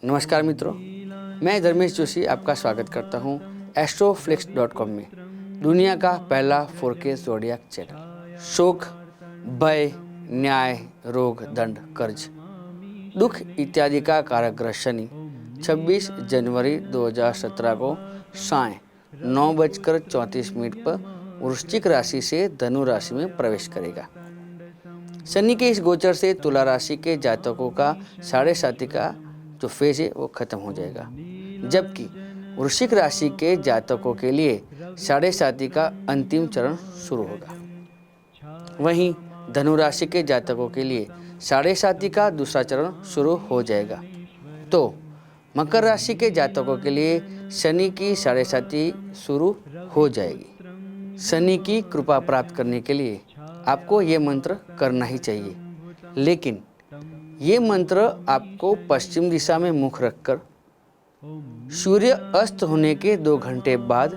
नमस्कार मित्रों, मैं धर्मेश जोशी आपका स्वागत करता हूं astroflix.com में, दुनिया का पहला 4K ज़ोडिएक चैनल। शोक, भय, न्याय, रोग, दंड, कर्ज, दुख इत्यादि का कारक ग्रह शनि 26 जनवरी 2017 को साय 9:34 पर वृश्चिक राशि से धनु राशि में प्रवेश करेगा। शनि के इस गोचर से तुला राशि के जातकों का 7.5 का जो फेज है वो खत्म हो जाएगा, जबकि वृश्चिक राशि के जातकों के लिए 7.5 का अंतिम चरण शुरू होगा। वहीं धनु राशि के जातकों के लिए 7.5 का दूसरा चरण शुरू हो जाएगा। तो मकर राशि के जातकों के लिए शनि की 7.5 शुरू हो जाएगी। शनि की कृपा प्राप्त करने के लिए आपको ये मंत्र करना ही चाहिए, लेकिन ये मंत्र आपको पश्चिम दिशा में मुख रखकर सूर्य अस्त होने के 2 घंटे बाद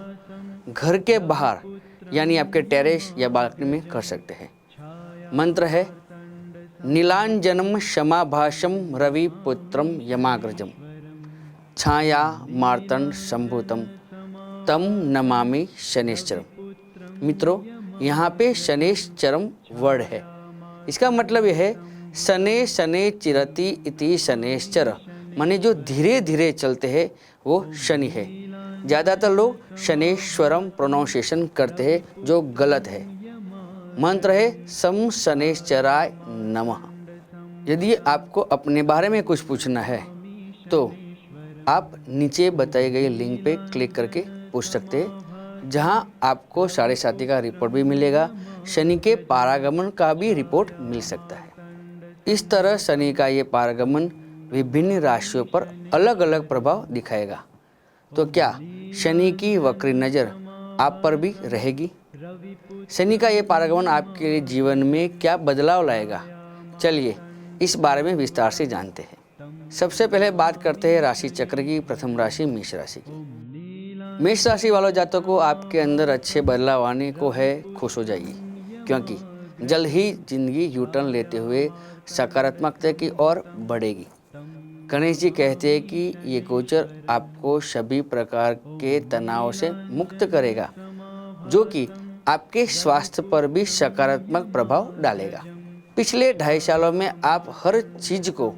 घर के बाहर यानी आपके टेरेस या बालकनी में कर सकते हैं। मंत्र है नीलांजनम क्षमाभाषम रवि पुत्रम यमाग्रजम छाया मार्तंड संभूतम तम नमामि शनिश्चरम। मित्रों, यहाँ पे शनिश्चरम वर्ड है। इसका मतलब यह है शने शने चिरति इति शनेश्चर, माने जो धीरे धीरे चलते हैं वो शनि है। ज़्यादातर लोग शनेश्वरम प्रोनाउंसिएशन करते हैं, जो गलत है। मंत्र है सम शनेश्चराय नमः। यदि आपको अपने बारे में कुछ पूछना है तो आप नीचे बताई गई लिंक पे क्लिक करके पूछ सकते हैं, जहां आपको 7.5 का रिपोर्ट भी मिलेगा। शनि के पारागमन का भी रिपोर्ट मिल सकता है। इस तरह शनि का ये पारगमन विभिन्न राशियों पर अलग अलग प्रभाव दिखाएगा। तो क्या शनि की वक्री नज़र आप पर भी रहेगी? शनि का ये पारगमन आपके लिए जीवन में क्या बदलाव लाएगा? चलिए इस बारे में विस्तार से जानते हैं। सबसे पहले बात करते हैं राशि चक्र की प्रथम राशि मेष राशि की। मेष राशि वालों जातकों को आपके अंदर अच्छे बदलाव आने को है, खुश हो जाइए, क्योंकि जल्द ही जिंदगी यूटर्न लेते हुए सकारात्मकता की ओर बढ़ेगी। गणेश जी कहते हैं कि ये गोचर आपको सभी प्रकार के तनाव से मुक्त करेगा, जो कि आपके स्वास्थ्य पर भी सकारात्मक प्रभाव डालेगा। पिछले 2.5 सालों में आप हर चीज को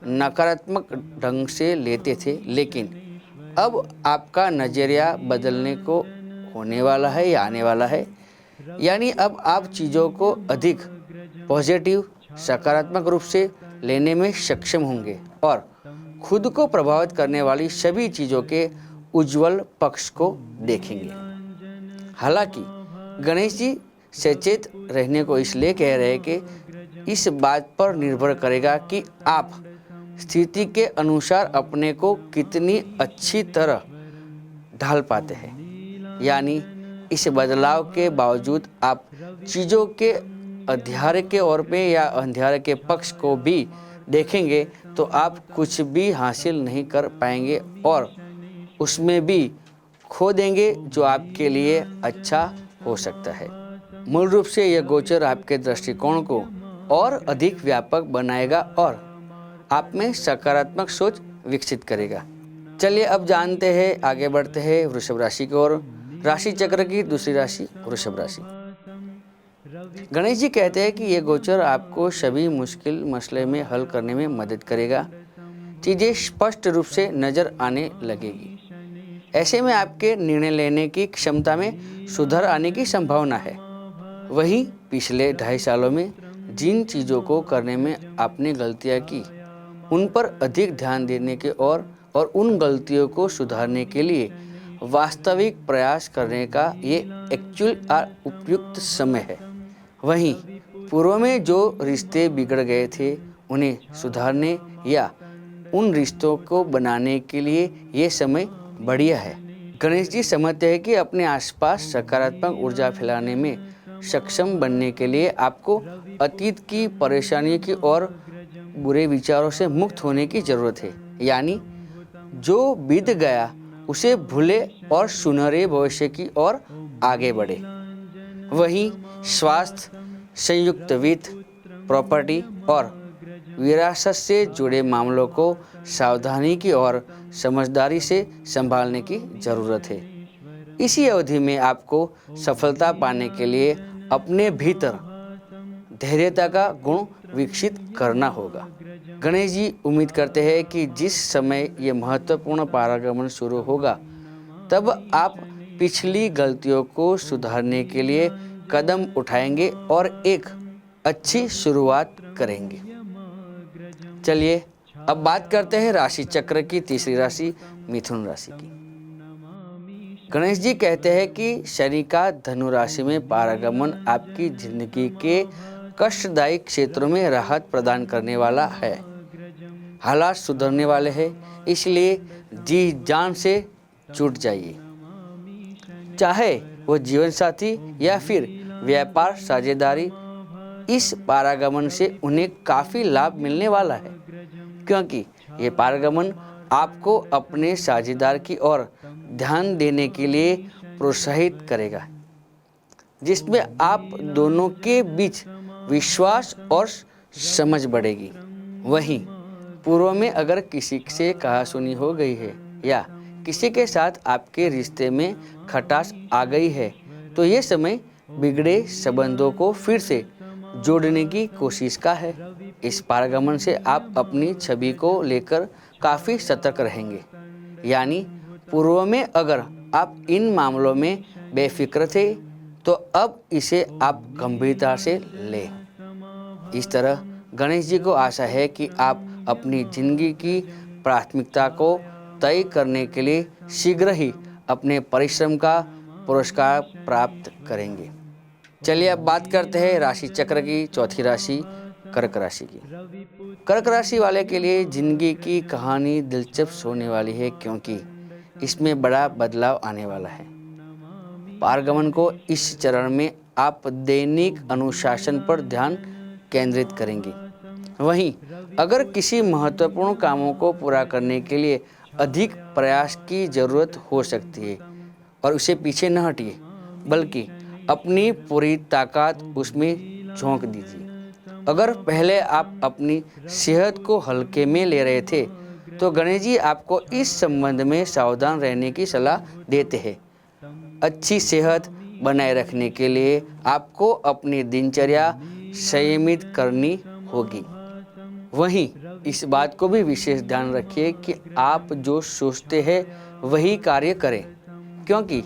नकारात्मक ढंग से लेते थे, लेकिन अब आपका नजरिया बदलने को होने वाला है या आने वाला है। यानी अब आप चीज़ों को अधिक पॉजिटिव सकारात्मक रूप से लेने में सक्षम होंगे और खुद को प्रभावित करने वाली सभी चीज़ों के उज्जवल पक्ष को देखेंगे। हालांकि गणेश जी सचेत रहने को इसलिए कह रहे हैं कि इस बात पर निर्भर करेगा कि आप स्थिति के अनुसार अपने को कितनी अच्छी तरह ढाल पाते हैं। यानी इस बदलाव के बावजूद आप चीज़ों के अंधियारे के ओर में या अंधियारे के पक्ष को भी देखेंगे तो आप कुछ भी हासिल नहीं कर पाएंगे और उसमें भी खो देंगे जो आपके लिए अच्छा हो सकता है। मूल रूप से यह गोचर आपके दृष्टिकोण को और अधिक व्यापक बनाएगा और आप में सकारात्मक सोच विकसित करेगा। चलिए अब जानते हैं, आगे बढ़ते हैं वृषभ राशि की ओर। राशि चक्र की दूसरी राशि वृषभ राशि। गणेश जी कहते हैं कि यह गोचर आपको सभी मुश्किल मसले में हल करने में मदद करेगा। चीज़ें स्पष्ट रूप से नजर आने लगेगी। ऐसे में आपके निर्णय लेने की क्षमता में सुधार आने की संभावना है। वहीं पिछले 2.5 सालों में जिन चीज़ों को करने में आपने गलतियां की, उन पर अधिक ध्यान देने के और उन गलतियों को सुधारने के लिए वास्तविक प्रयास करने का ये एक्चुअल और उपयुक्त समय है। वहीं पूर्व में जो रिश्ते बिगड़ गए थे, उन्हें सुधारने या उन रिश्तों को बनाने के लिए ये समय बढ़िया है। गणेश जी समझते हैं कि अपने आसपास सकारात्मक ऊर्जा फैलाने में सक्षम बनने के लिए आपको अतीत की परेशानियों की और बुरे विचारों से मुक्त होने की ज़रूरत है। यानी जो बीत गया उसे भूले और सुनहरे भविष्य की ओर आगे बढ़े। वहीं स्वास्थ्य, संयुक्त वित्त, प्रॉपर्टी और विरासत से जुड़े मामलों को सावधानी की और समझदारी से संभालने की ज़रूरत है। इसी अवधि में आपको सफलता पाने के लिए अपने भीतर धैर्यता का गुण विकसित करना होगा। गणेश जी उम्मीद करते हैं कि जिस समय ये महत्वपूर्ण पारगमन शुरू होगा तब आप पिछली गलतियों को सुधारने के लिए कदम उठाएंगे और एक अच्छी शुरुआत करेंगे। चलिए अब बात करते हैं राशि चक्र की तीसरी राशि मिथुन राशि की। गणेश जी कहते हैं कि शनि का धनु राशि में पारगमन आपकी जिंदगी के कष्टदायी क्षेत्रों में राहत प्रदान करने वाला है। हालात सुधरने वाले हैं, इसलिए जी जान से जुट जाइए। चाहे वो जीवन साथी या फिर व्यापार साझेदारी, इस पारगमन से उन्हें काफ़ी लाभ मिलने वाला है, क्योंकि ये पारगमन आपको अपने साझेदार की ओर ध्यान देने के लिए प्रोत्साहित करेगा, जिसमें आप दोनों के बीच विश्वास और समझ बढ़ेगी। वहीं पूर्व में अगर किसी से कहासुनी हो गई है या किसी के साथ आपके रिश्ते में खटास आ गई है, तो ये समय बिगड़े संबंधों को फिर से जोड़ने की कोशिश का है। इस पारगमन से आप अपनी छवि को लेकर काफ़ी सतर्क रहेंगे। यानी पूर्व में अगर आप इन मामलों में बेफिक्र थे, तो अब इसे आप गंभीरता से लें। इस तरह गणेश जी को आशा है कि आप अपनी जिंदगी की प्राथमिकता को तय करने के लिए शीघ्र ही अपने परिश्रम का पुरस्कार प्राप्त करेंगे। चलिए अब बात करते हैं राशि चक्र की चौथी राशि कर्क राशि की। कर्क राशि वाले के लिए जिंदगी की कहानी दिलचस्प होने वाली है, क्योंकि इसमें बड़ा बदलाव आने वाला है। पारगमन को इस चरण में आप दैनिक अनुशासन पर ध्यान केंद्रित करेंगे। वहीं अगर किसी महत्वपूर्ण कामों को पूरा करने के लिए अधिक प्रयास की जरूरत हो सकती है, और उसे पीछे न हटिए, बल्कि अपनी पूरी ताकत उसमें झोंक दीजिए। अगर पहले आप अपनी सेहत को हल्के में ले रहे थे, तो गणेश जी आपको इस संबंध में सावधान रहने की सलाह देते हैं। अच्छी सेहत बनाए रखने के लिए आपको अपनी दिनचर्या संयमित करनी होगी। वहीं इस बात को भी विशेष ध्यान रखिए कि आप जो सोचते हैं वही कार्य करें, क्योंकि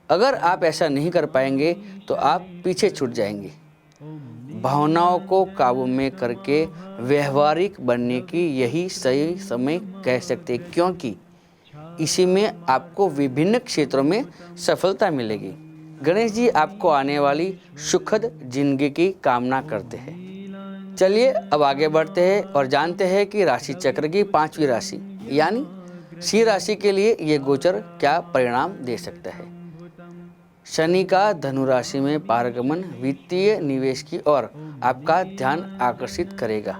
अगर आप ऐसा नहीं कर पाएंगे तो आप पीछे छूट जाएंगे। भावनाओं को काबू में करके व्यवहारिक बनने की यही सही समय कह सकते हैं, क्योंकि इसी में आपको विभिन्न क्षेत्रों में सफलता मिलेगी। गणेश जी आपको आने वाली सुखद जिंदगी की कामना करते हैं। चलिए अब आगे बढ़ते हैं और जानते हैं कि राशि चक्र की पांचवी राशि यानी सिंह राशि के लिए ये गोचर क्या परिणाम दे सकता है। शनि का धनु राशि में पारगमन वित्तीय निवेश की ओर आपका ध्यान आकर्षित करेगा।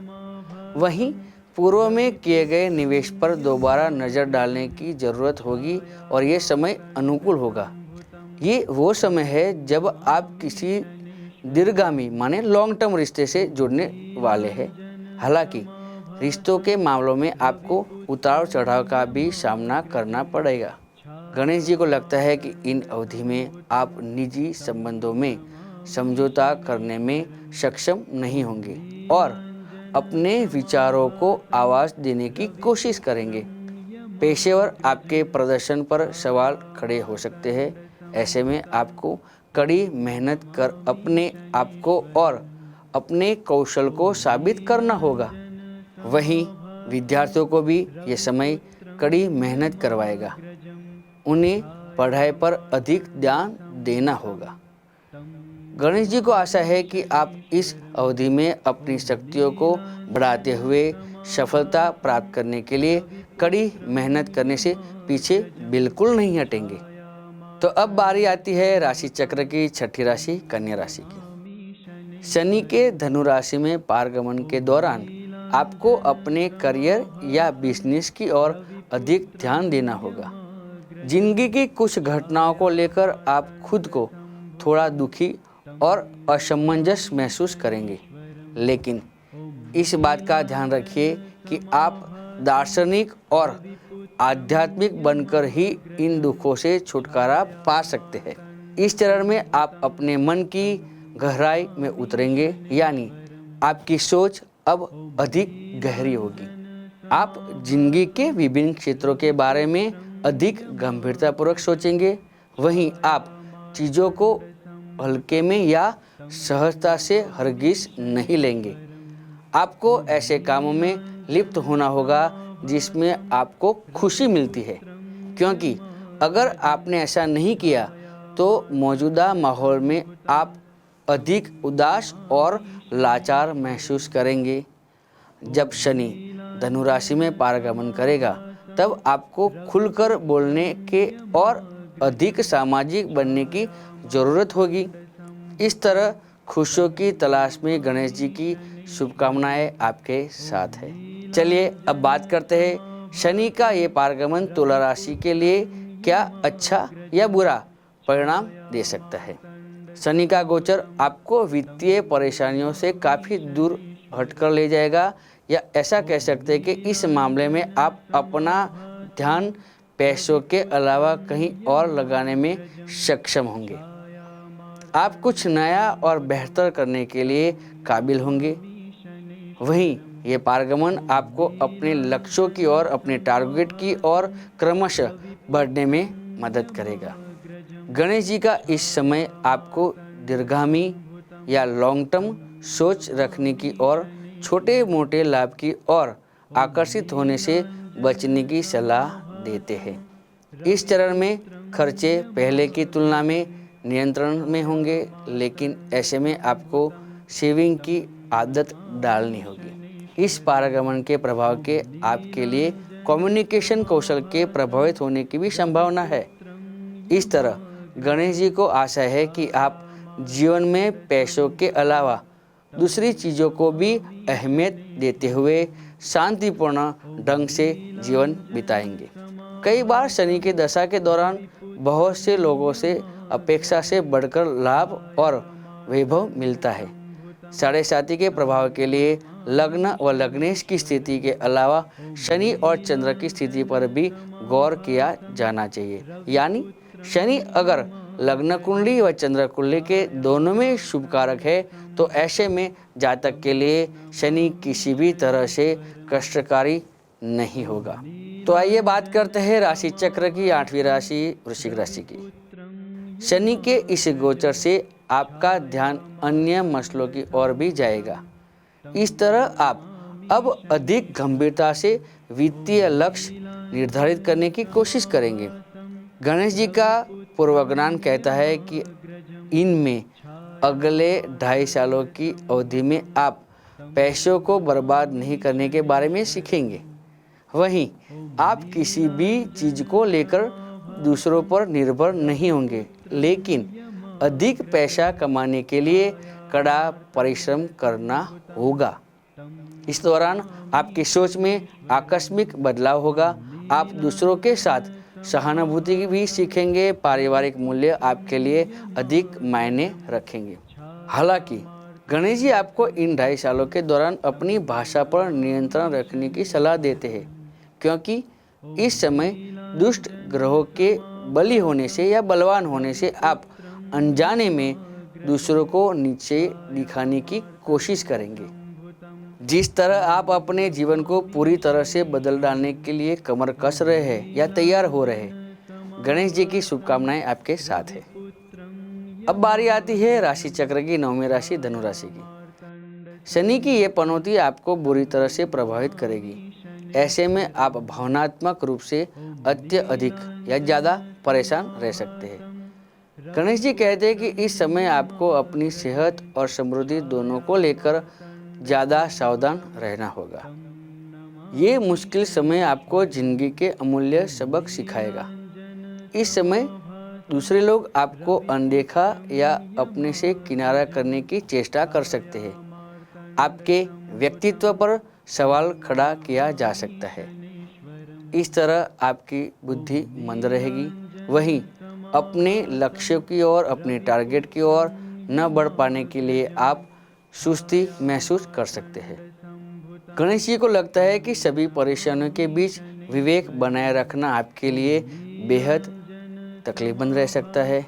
वहीं पूर्व में किए गए निवेश पर दोबारा नज़र डालने की ज़रूरत होगी और ये समय अनुकूल होगा। ये वो समय है जब आप किसी दीर्घगामी माने लॉन्ग टर्म रिश्ते से जुड़ने वाले हैं। हालांकि रिश्तों के मामलों में आपको उतार चढ़ाव का भी सामना करना पड़ेगा। गणेश जी को लगता है कि इन अवधि में आप निजी संबंधों में समझौता करने में सक्षम नहीं होंगे और अपने विचारों को आवाज़ देने की कोशिश करेंगे। पेशेवर आपके प्रदर्शन पर सवाल खड़े हो सकते हैं। ऐसे में आपको कड़ी मेहनत कर अपने आप को और अपने कौशल को साबित करना होगा। वहीं विद्यार्थियों को भी ये समय कड़ी मेहनत करवाएगा। उन्हें पढ़ाई पर अधिक ध्यान देना होगा। गणेश जी को आशा है कि आप इस अवधि में अपनी शक्तियों को बढ़ाते हुए सफलता प्राप्त करने के लिए कड़ी मेहनत करने से पीछे बिल्कुल नहीं हटेंगे। तो अब बारी आती है राशि चक्र की छठी राशि कन्या राशि की। शनि के धनु राशि में पारगमन के दौरान आपको अपने करियर या बिजनेस की ओर अधिक ध्यान देना होगा। जिंदगी की कुछ घटनाओं को लेकर आप खुद को थोड़ा दुखी और असमंजस महसूस करेंगे, लेकिन इस बात का ध्यान रखिए कि आप दार्शनिक और आध्यात्मिक बनकर ही इन दुखों से छुटकारा पा सकते हैं। इस चरण में आप अपने मन की गहराई में उतरेंगे, यानी आपकी सोच अब अधिक गहरी होगी। आप जिंदगी के विभिन्न क्षेत्रों के बारे में अधिक गंभीरतापूर्वक सोचेंगे। वहीं आप चीज़ों को हल्के में या सहजता से हरगिज नहीं लेंगे। आपको ऐसे कामों में लिप्त होना होगा जिसमें आपको खुशी मिलती है, क्योंकि अगर आपने ऐसा नहीं किया तो मौजूदा माहौल में आप अधिक उदास और लाचार महसूस करेंगे। जब शनि धनु राशि में पारगमन करेगा तब आपको खुलकर बोलने के और अधिक सामाजिक बनने की ज़रूरत होगी। इस तरह खुशियों की तलाश में गणेश जी की शुभकामनाएं आपके साथ है। चलिए अब बात करते हैं शनि का ये पारगमन तुला राशि के लिए क्या अच्छा या बुरा परिणाम दे सकता है। शनि का गोचर आपको वित्तीय परेशानियों से काफ़ी दूर हटकर ले जाएगा, या ऐसा कह सकते हैं कि इस मामले में आप अपना ध्यान पैसों के अलावा कहीं और लगाने में सक्षम होंगे। आप कुछ नया और बेहतर करने के लिए काबिल होंगे। वहीं ये पारगमन आपको अपने लक्ष्यों की ओर, अपने टारगेट की ओर क्रमशः बढ़ने में मदद करेगा। गणेश जी का इस समय आपको दीर्घगामी या लॉन्ग टर्म सोच रखने की और छोटे मोटे लाभ की ओर आकर्षित होने से बचने की सलाह देते हैं। इस चरण में खर्चे पहले की तुलना में नियंत्रण में होंगे, लेकिन ऐसे में आपको सेविंग की आदत डालनी होगी। इस पारगमन के प्रभाव के आपके लिए कम्युनिकेशन कौशल के प्रभावित होने की भी संभावना है। इस तरह गणेश जी को आशा है कि आप जीवन में पैसों के अलावा दूसरी चीज़ों को भी अहमियत देते हुए शांतिपूर्ण ढंग से जीवन बिताएंगे। कई बार शनि के दशा के दौरान बहुत से लोगों से अपेक्षा से बढ़कर लाभ और वैभव मिलता है। साढ़े साथी के प्रभाव के लिए लग्न व लग्नेश की स्थिति के अलावा शनि और चंद्र की स्थिति पर भी गौर किया जाना चाहिए। यानी शनि अगर लग्न कुंडली व चंद्र कुंडली के दोनों में शुभ कारक है तो ऐसे में जातक के लिए शनि किसी भी तरह से कष्टकारी नहीं होगा। तो आइए बात करते हैं राशि चक्र की 8वीं राशि वृश्चिक राशि की। शनि के इस गोचर से आपका ध्यान अन्य मसलों की ओर भी जाएगा। इस तरह आप अब अधिक गंभीरता से वित्तीय लक्ष्य निर्धारित करने की कोशिश करेंगे। गणेश जी का पूर्वज्ञान कहता है कि इनमें अगले 2.5 सालों की अवधि में आप पैसों को बर्बाद नहीं करने के बारे में सीखेंगे। वहीं आप किसी भी चीज़ को लेकर दूसरों पर निर्भर नहीं होंगे, लेकिन अधिक पैसा कमाने के लिए कड़ा परिश्रम करना होगा। इस दौरान आपकी सोच में आकस्मिक बदलाव होगा। आप दूसरों के साथ सहानुभूति भी सीखेंगे। पारिवारिक मूल्य आपके लिए अधिक मायने रखेंगे। हालांकि गणेश जी आपको इन 2.5 सालों के दौरान अपनी भाषा पर नियंत्रण रखने की सलाह देते हैं, क्योंकि इस समय दुष्ट ग्रहों के बली होने से या बलवान होने से आप अनजाने में दूसरों को नीचे दिखाने की कोशिश करेंगे। जिस तरह आप अपने जीवन को पूरी तरह से बदल डालने के लिए कमर कस रहे हैं या तैयार हो रहे हैं, गणेश जी की शुभकामनाएं आपके साथ है। अब बारी आती है राशि चक्र की 9वीं राशि धनु राशि की। शनि की ये पनौती आपको बुरी तरह से प्रभावित करेगी। ऐसे में आप भावनात्मक रूप से अत्यधिक या ज़्यादा परेशान रह सकते हैं। गणेश जी कहते हैं कि इस समय आपको अपनी सेहत और समृद्धि दोनों को लेकर ज़्यादा सावधान रहना होगा। ये मुश्किल समय आपको जिंदगी के अमूल्य सबक सिखाएगा। इस समय दूसरे लोग आपको अनदेखा या अपने से किनारा करने की चेष्टा कर सकते हैं। आपके व्यक्तित्व पर सवाल खड़ा किया जा सकता है। इस तरह आपकी बुद्धि मंद रहेगी। वहीं अपने लक्ष्य की ओर, अपने टारगेट की ओर न बढ़ पाने के लिए आप सुस्ती महसूस कर सकते हैं। गणेश जी को लगता है कि सभी परेशानियों के बीच विवेक बनाए रखना आपके लिए बेहद तकलीफबंद रह सकता है।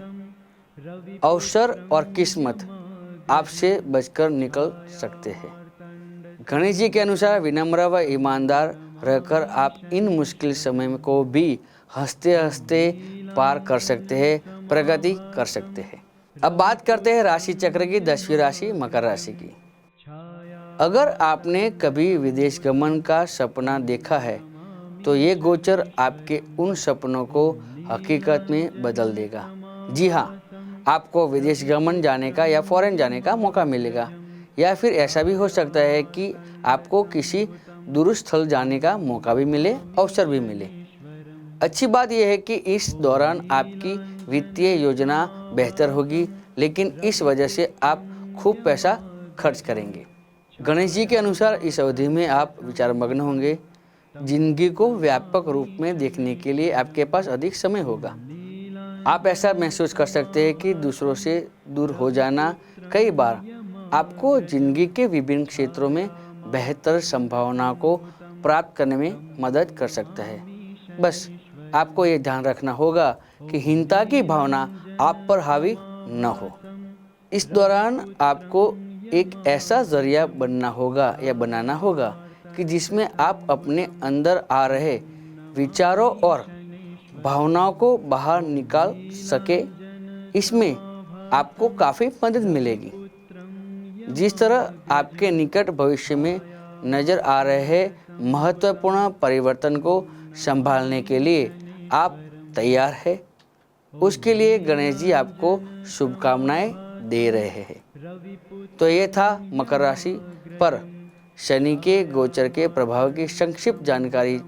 अवसर और किस्मत आपसे बचकर निकल सकते हैं। गणेश जी के अनुसार विनम्र व ईमानदार रहकर आप इन मुश्किल समय को भी हंसते हंसते पार कर सकते हैं, प्रगति कर सकते हैं। अब बात करते हैं राशि चक्र की 10वीं राशि मकर राशि की। अगर आपने कभी विदेश गमन का सपना देखा है तो ये गोचर आपके उन सपनों को हकीकत में बदल देगा। जी हाँ, आपको विदेश गमन जाने का या फॉरेन जाने का मौका मिलेगा, या फिर ऐसा भी हो सकता है कि आपको किसी दूर स्थल जाने का मौका भी मिले, अवसर भी मिले। अच्छी बात यह है कि इस दौरान आपकी वित्तीय योजना बेहतर होगी, लेकिन इस वजह से आप खूब पैसा खर्च करेंगे। गणेश जी के अनुसार इस अवधि में आप विचारमग्न होंगे। जिंदगी को व्यापक रूप में देखने के लिए आपके पास अधिक समय होगा। आप ऐसा महसूस कर सकते हैं कि दूसरों से दूर हो जाना कई बार आपको जिंदगी के विभिन्न क्षेत्रों में बेहतर संभावनाओं को प्राप्त करने में मदद कर सकता है। बस आपको ये ध्यान रखना होगा कि हीनता की भावना आप पर हावी न हो। इस दौरान आपको एक ऐसा जरिया बनाना होगा कि जिसमें आप अपने अंदर आ रहे विचारों और भावनाओं को बाहर निकाल सके। इसमें आपको काफ़ी मदद मिलेगी। जिस तरह आपके निकट भविष्य में नज़र आ रहे महत्वपूर्ण परिवर्तन को संभालने के लिए आप तैयार हैं, उसके लिए गणेश जी आपको शुभकामनाएं दे रहे हैं। तो ये था मकर राशि पर शनि के गोचर के प्रभाव की संक्षिप्त जानकारी।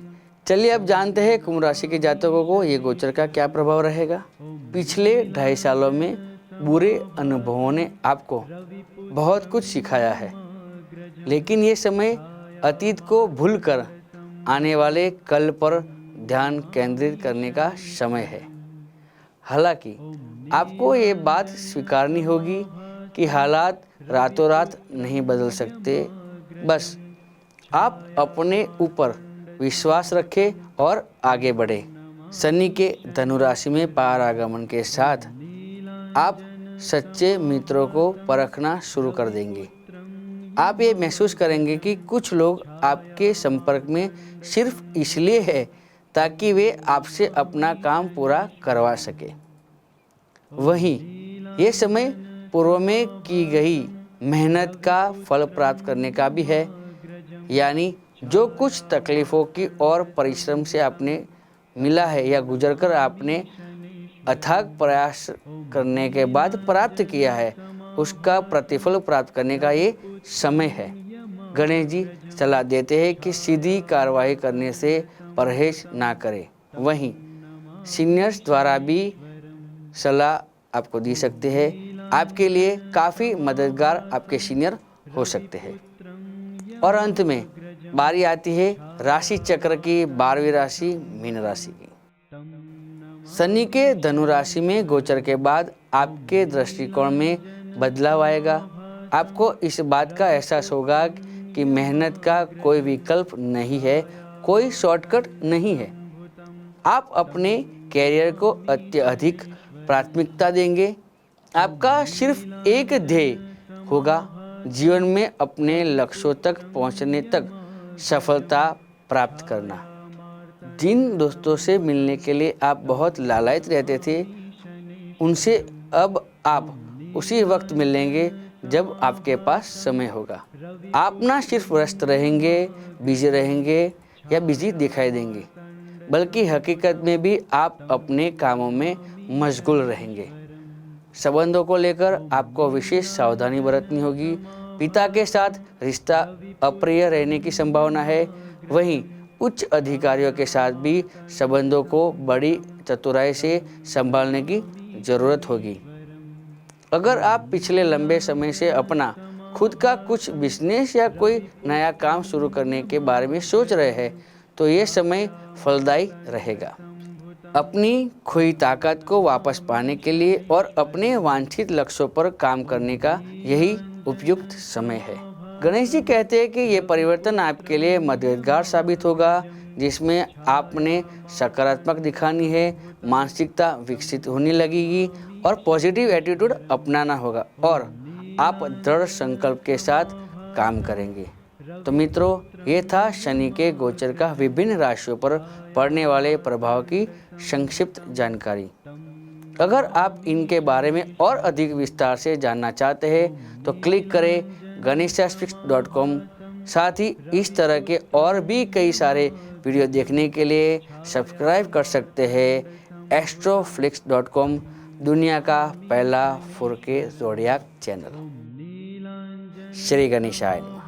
चलिए अब जानते हैं कुंभ राशि के जातकों को ये गोचर का क्या प्रभाव रहेगा। पिछले 2.5 सालों में बुरे अनुभवों ने आपको बहुत कुछ सिखाया है, लेकिन ये समय अतीत को भूलकर आने वाले कल पर ध्यान केंद्रित करने का समय है। हालांकि आपको ये बात स्वीकारनी होगी कि हालात रातों रात नहीं बदल सकते। बस आप अपने ऊपर विश्वास रखें और आगे बढ़े। शनि के धनु राशि में पारागमन के साथ आप सच्चे मित्रों को परखना शुरू कर देंगे। आप ये महसूस करेंगे कि कुछ लोग आपके संपर्क में सिर्फ इसलिए है ताकि वे आपसे अपना काम पूरा करवा सके। वहीं ये समय पूर्व में की गई मेहनत का फल प्राप्त करने का भी है, यानी जो कुछ तकलीफ़ों की और परिश्रम से आपने मिला है या गुजरकर आपने अथाक प्रयास करने के बाद प्राप्त किया है, उसका प्रतिफल प्राप्त करने का ये समय है। गणेश जी सलाह देते हैं कि सीधी कार्रवाई करने से परहेज ना करें। वहीं सीनियर्स द्वारा भी सलाह आपको दी सकते हैं। आपके लिए काफ़ी मददगार आपके सीनियर हो सकते हैं। और अंत में बारी आती है राशि चक्र की 12वीं राशि मीन राशि की। शनि के धनु राशि में गोचर के बाद आपके दृष्टिकोण में बदलाव आएगा। आपको इस बात का एहसास होगा कि मेहनत का कोई विकल्प नहीं है, कोई शॉर्टकट नहीं है। आप अपने कैरियर को अत्यधिक प्राथमिकता देंगे। आपका सिर्फ एक ध्येय होगा, जीवन में अपने लक्ष्यों तक पहुंचने तक सफलता प्राप्त करना। जिन दोस्तों से मिलने के लिए आप बहुत लालायित रहते थे, उनसे अब आप उसी वक्त मिलेंगे जब आपके पास समय होगा। आप ना सिर्फ व्यस्त रहेंगे, बिजी रहेंगे या बिजी दिखाई देंगे, बल्कि हकीकत में भी आप अपने कामों में मशगूल रहेंगे। संबंधों को लेकर आपको विशेष सावधानी बरतनी होगी। पिता के साथ रिश्ता अप्रिय रहने की संभावना है। वहीं उच्च अधिकारियों के साथ भी संबंधों को बड़ी चतुराई से संभालने की ज़रूरत होगी। अगर आप पिछले लंबे समय से अपना खुद का कुछ बिजनेस या कोई नया काम शुरू करने के बारे में सोच रहे हैं, तो ये समय फलदायी रहेगा। अपनी खोई ताकत को वापस पाने के लिए और अपने वांछित लक्ष्यों पर काम करने का यही उपयुक्त समय है। गणेश जी कहते हैं कि ये परिवर्तन आपके लिए मददगार साबित होगा, जिसमें आपने सकारात्मक दिखानी है, मानसिकता विकसित होने लगेगी और पॉजिटिव एटीट्यूड अपनाना होगा और आप दृढ़ संकल्प के साथ काम करेंगे। तो मित्रों, ये था शनि के गोचर का विभिन्न राशियों पर पड़ने वाले प्रभाव की संक्षिप्त जानकारी। अगर आप इनके बारे में और अधिक विस्तार से जानना चाहते हैं तो क्लिक करें ganeshasflix.com। साथ ही इस तरह के और भी कई सारे वीडियो देखने के लिए सब्सक्राइब कर सकते हैं astroflix.com, दुनिया का पहला 4K ज़ोडिएक चैनल। श्री गणेशाय नमः।